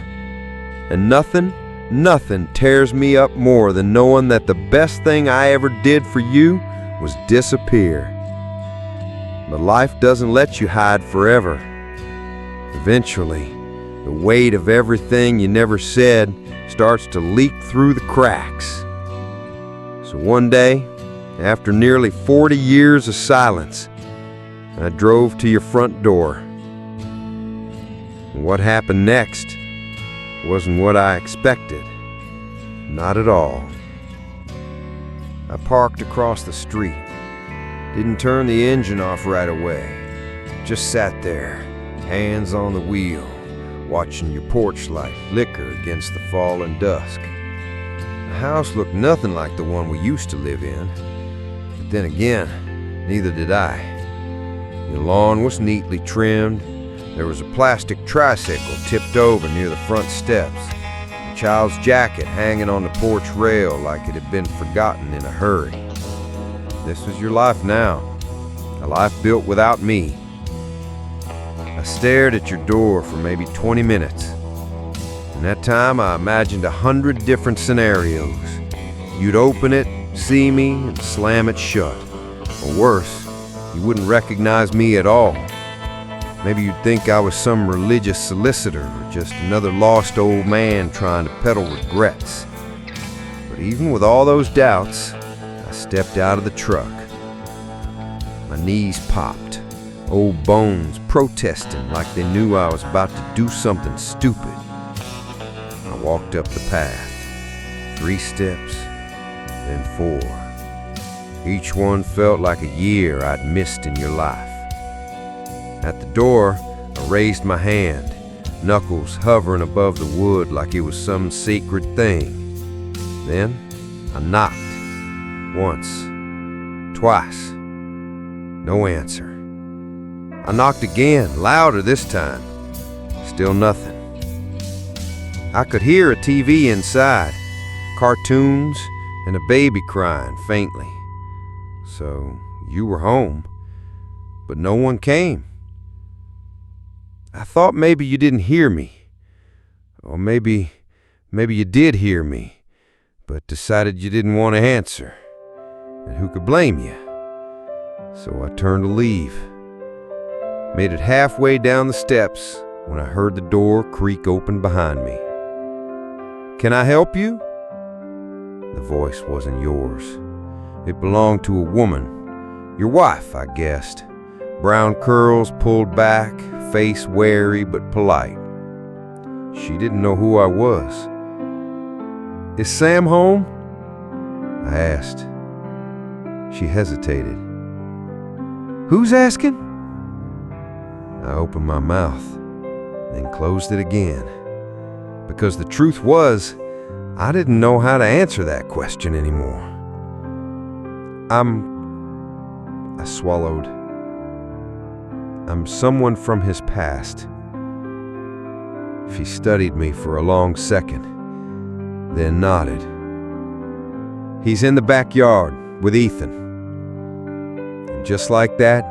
And nothing tears me up more than knowing that the best thing I ever did for you was disappear. But life doesn't let you hide forever. Eventually, the weight of everything you never said starts to leak through the cracks. So one day, after nearly 40 years of silence, I drove to your front door. And what happened next wasn't what I expected. Not at all. I parked across the street. Didn't turn the engine off right away. Just sat there, hands on the wheel, watching your porch light flicker against the falling dusk. The house looked nothing like the one we used to live in. But then again, neither did I. The lawn was neatly trimmed. There was a plastic tricycle tipped over near the front steps. A child's jacket hanging on the porch rail like it had been forgotten in a hurry. This was your life now, a life built without me. I stared at your door for maybe 20 minutes. In that time, I imagined 100 different scenarios. You'd open it, see me, and slam it shut. Or worse, you wouldn't recognize me at all. Maybe you'd think I was some religious solicitor or just another lost old man trying to peddle regrets. But even with all those doubts, I stepped out of the truck. My knees popped, old bones protesting like they knew I was about to do something stupid. I walked up the path, 3 steps, then 4. Each one felt like a year I'd missed in your life. At the door, I raised my hand, knuckles hovering above the wood like it was some sacred thing. Then I knocked. Once, twice. No answer. I knocked again, louder this time. Still nothing. I could hear a TV inside, cartoons, and a baby crying faintly. So you were home, but no one came. I thought maybe you didn't hear me. Or maybe you did hear me, but decided you didn't want to answer. And who could blame you? So I turned to leave. Made it halfway down the steps when I heard the door creak open behind me. "Can I help you?" The voice wasn't yours. It belonged to a woman. Your wife, I guessed. Brown curls pulled back, face wary but polite. She didn't know who I was. "Is Sam home?" I asked. She hesitated. "Who's asking?" I opened my mouth, then closed it again. Because the truth was, I didn't know how to answer that question anymore. I swallowed. "I'm someone from his past." She studied me for a long second, then nodded. "He's in the backyard with Ethan." And just like that,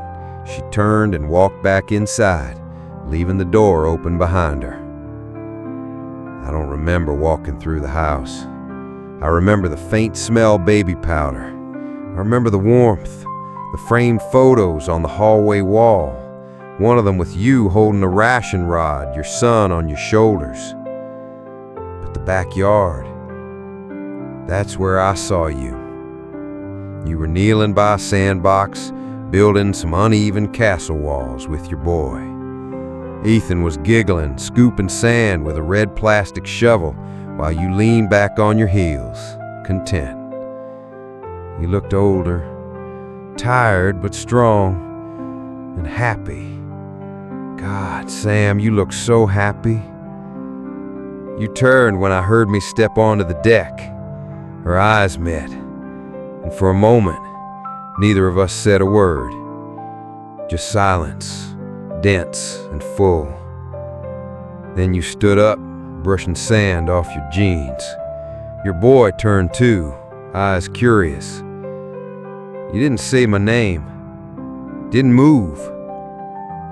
she turned and walked back inside, leaving the door open behind her. I don't remember walking through the house. I remember the faint smell of baby powder. I remember the warmth, the framed photos on the hallway wall, one of them with you holding a ration rod, your son on your shoulders. But the backyard, that's where I saw you. You were kneeling by a sandbox, building some uneven castle walls with your boy. Ethan was giggling, scooping sand with a red plastic shovel while you leaned back on your heels, content. He looked older, tired but strong, and happy. God, Sam, you look so happy. You turned when I heard me step onto the deck. Our eyes met, and for a moment, neither of us said a word. Just silence, dense and full. Then you stood up, brushing sand off your jeans. Your boy turned too, eyes curious. You didn't say my name, didn't move,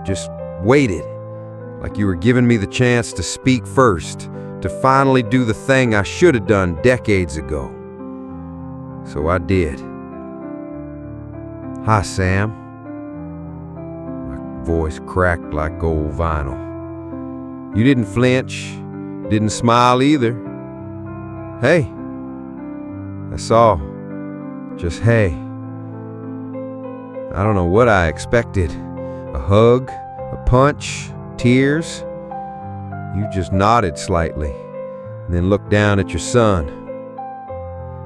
just waited, like you were giving me the chance to speak first, to finally do the thing I should have done decades ago. So I did. "Hi, Sam." My voice cracked like old vinyl. You didn't flinch, didn't smile either. "Hey." That's all. Just hey. I don't know what I expected. A hug, a punch, tears. You just nodded slightly, and then looked down at your son.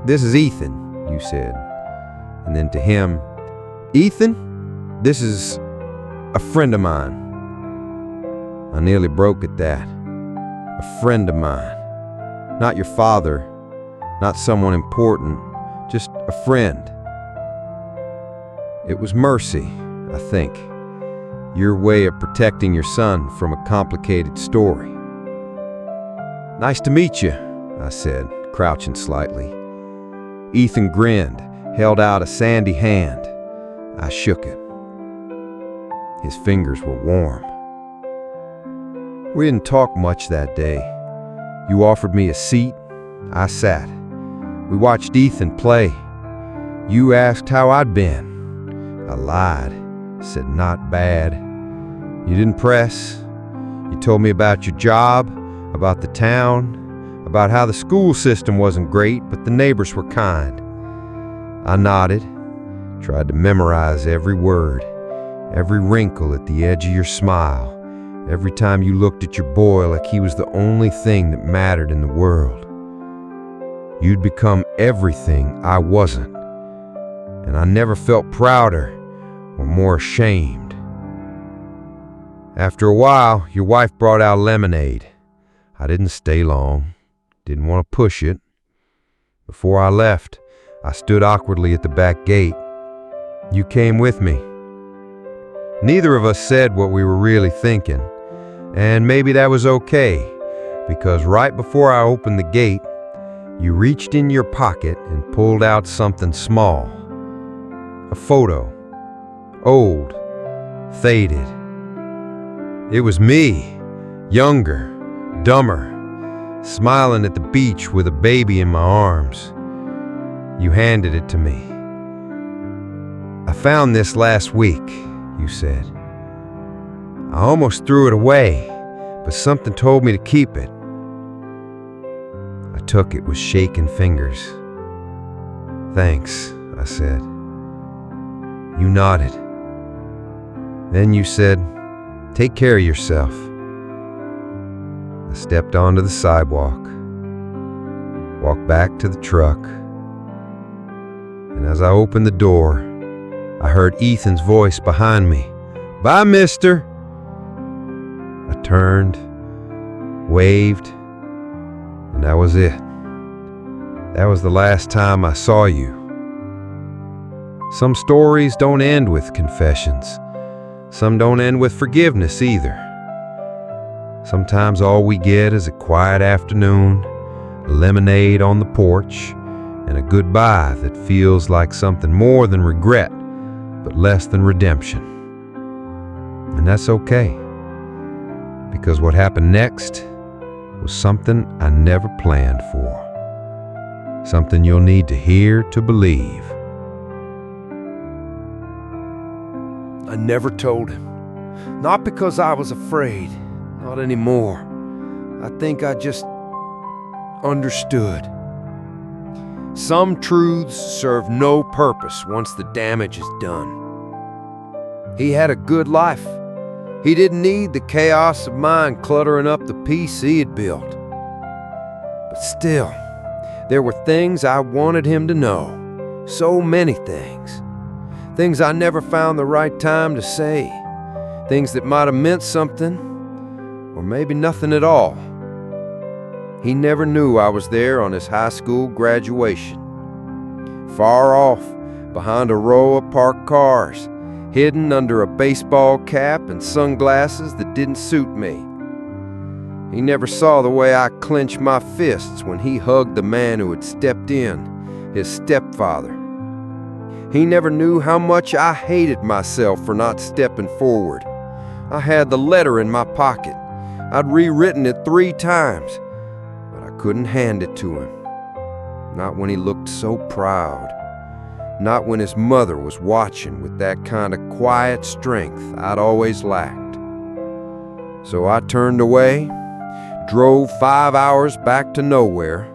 "This is Ethan," you said. And then to him, "Ethan, this is a friend of mine." I nearly broke at that. A friend of mine. Not your father, not someone important, just a friend. It was mercy, I think. Your way of protecting your son from a complicated story. "Nice to meet you," I said, crouching slightly. Ethan grinned, held out a sandy hand. I shook it. His fingers were warm. We didn't talk much that day. You offered me a seat. I sat. We watched Ethan play. You asked how I'd been. I lied, said not bad. You didn't press. You told me about your job, about the town, about how the school system wasn't great, but the neighbors were kind. I nodded, tried to memorize every word, every wrinkle at the edge of your smile, every time you looked at your boy like he was the only thing that mattered in the world. You'd become everything I wasn't, and I never felt prouder or more ashamed. After a while, your wife brought out lemonade. I didn't stay long, didn't want to push it. Before I left, I stood awkwardly at the back gate. You came with me. Neither of us said what we were really thinking, and maybe that was okay, because right before I opened the gate, you reached in your pocket and pulled out something small. A photo. Old. Faded. It was me, younger, dumber, smiling at the beach with a baby in my arms. You handed it to me. "I found this last week," you said. "I almost threw it away, but something told me to keep it." I took it with shaking fingers. "Thanks," I said. You nodded. Then you said, "Take care of yourself." I stepped onto the sidewalk, walked back to the truck, and as I opened the door, I heard Ethan's voice behind me. "Bye, mister." I turned, waved, and that was it. That was the last time I saw you. Some stories don't end with confessions. Some don't end with forgiveness either. Sometimes all we get is a quiet afternoon, a lemonade on the porch, and a goodbye that feels like something more than regret, but less than redemption. And that's okay, because what happened next was something I never planned for. Something you'll need to hear to believe. I never told him. Not because I was afraid. Not anymore. I think I just understood. Some truths serve no purpose once the damage is done. He had a good life. He didn't need the chaos of mine cluttering up the peace he had built. But still, there were things I wanted him to know. So many things. Things I never found the right time to say. Things that might have meant something, or maybe nothing at all. He never knew I was there on his high school graduation. Far off, behind a row of parked cars, hidden under a baseball cap and sunglasses that didn't suit me. He never saw the way I clenched my fists when he hugged the man who had stepped in, his stepfather. He never knew how much I hated myself for not stepping forward. I had the letter in my pocket. I'd rewritten it 3 times, but I couldn't hand it to him. Not when he looked so proud. Not when his mother was watching with that kind of quiet strength I'd always lacked. So I turned away, drove 5 hours back to nowhere,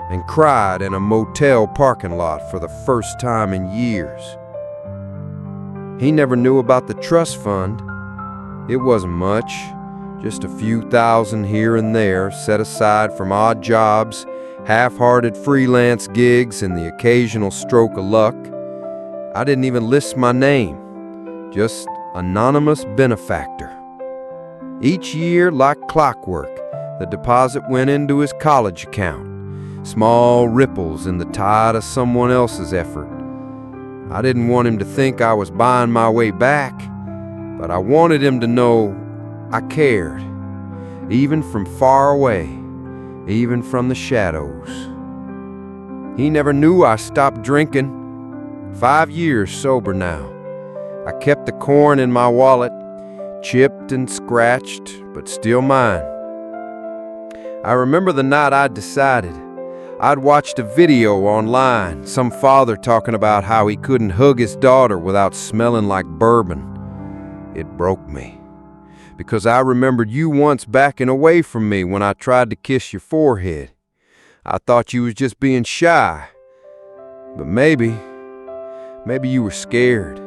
and cried in a motel parking lot for the first time in years. He never knew about the trust fund. It wasn't much, just a few thousand here and there set aside from odd jobs, half-hearted freelance gigs, and the occasional stroke of luck. I didn't even list my name, just anonymous benefactor. Each year, like clockwork, the deposit went into his college account. Small ripples in the tide of someone else's effort. I didn't want him to think I was buying my way back, but I wanted him to know I cared, even from far away, even from the shadows. He never knew I stopped drinking. 5 years sober now. I kept the corn in my wallet, chipped and scratched, but still mine. I remember the night I decided. I'd watched a video online, some father talking about how he couldn't hug his daughter without smelling like bourbon. It broke me, because I remembered you once backing away from me when I tried to kiss your forehead. I thought you was just being shy, but maybe you were scared.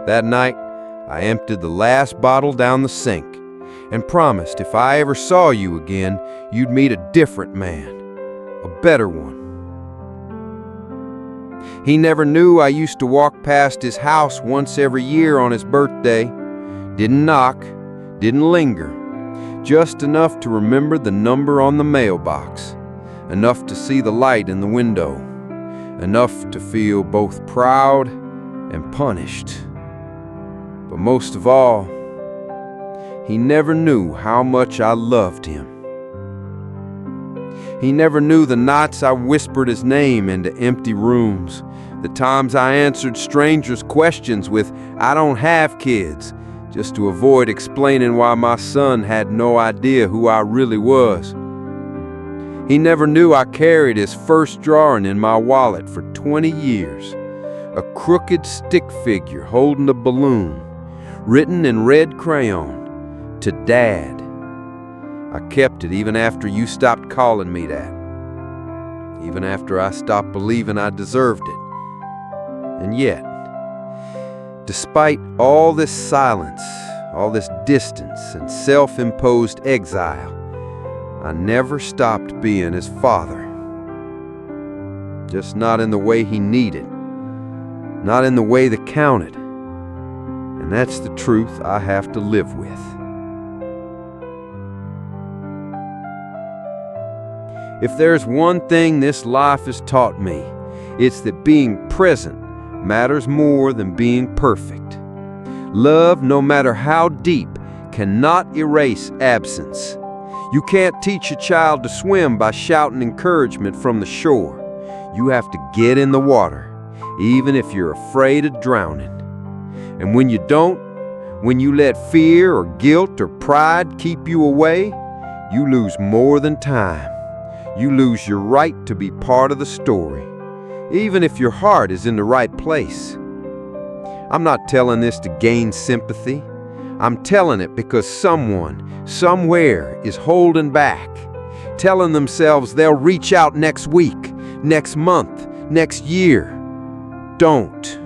That night, I emptied the last bottle down the sink and promised if I ever saw you again, you'd meet a different man, a better one. He never knew I used to walk past his house once every year on his birthday. Didn't knock, didn't linger, just enough to remember the number on the mailbox, enough to see the light in the window, enough to feel both proud and punished. But most of all, he never knew how much I loved him. He never knew the nights I whispered his name into empty rooms, the times I answered strangers' questions with, "I don't have kids," just to avoid explaining why my son had no idea who I really was. He never knew I carried his first drawing in my wallet for 20 years, a crooked stick figure holding a balloon, written in red crayon, "To Dad." I kept it even after you stopped calling me that. even after I stopped believing I deserved it. And yet, despite all this silence, all this distance and self-imposed exile, I never stopped being his father. Just not in the way he needed, not in the way that counted. And that's the truth I have to live with. If there's one thing this life has taught me, it's that being present matters more than being perfect. Love, no matter how deep, cannot erase absence. You can't teach a child to swim by shouting encouragement from the shore. You have to get in the water, even if you're afraid of drowning. And when you don't, when you let fear or guilt or pride keep you away, you lose more than time. You lose your right to be part of the story, even if your heart is in the right place. I'm not telling this to gain sympathy. I'm telling it because someone, somewhere, is holding back, telling themselves they'll reach out next week, next month, next year. Don't.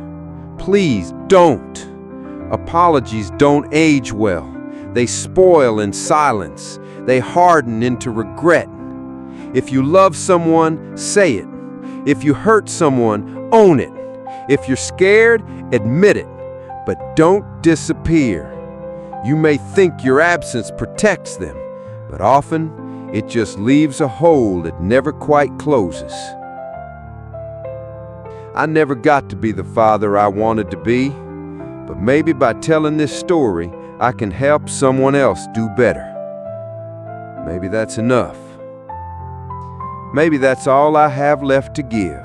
Please don't. Apologies don't age well. They spoil in silence. They harden into regret. If you love someone, say it. If you hurt someone, own it. If you're scared, admit it. But don't disappear. You may think your absence protects them, but often it just leaves a hole that never quite closes. I never got to be the father I wanted to be, but maybe by telling this story, I can help someone else do better. Maybe that's enough. Maybe that's all I have left to give.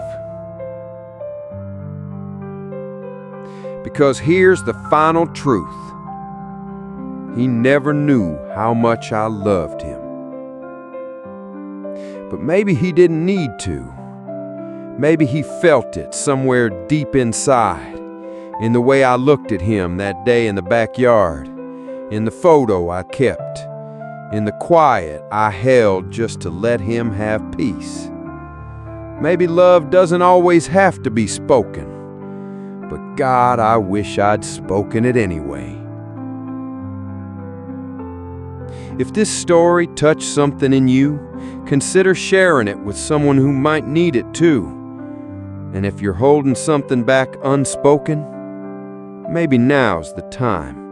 Because here's the final truth. He never knew how much I loved him. But maybe he didn't need to. Maybe he felt it somewhere deep inside, in the way I looked at him that day in the backyard, in the photo I kept, in the quiet I held just to let him have peace. Maybe love doesn't always have to be spoken, but God, I wish I'd spoken it anyway. If this story touched something in you, consider sharing it with someone who might need it too. And if you're holding something back unspoken, maybe now's the time.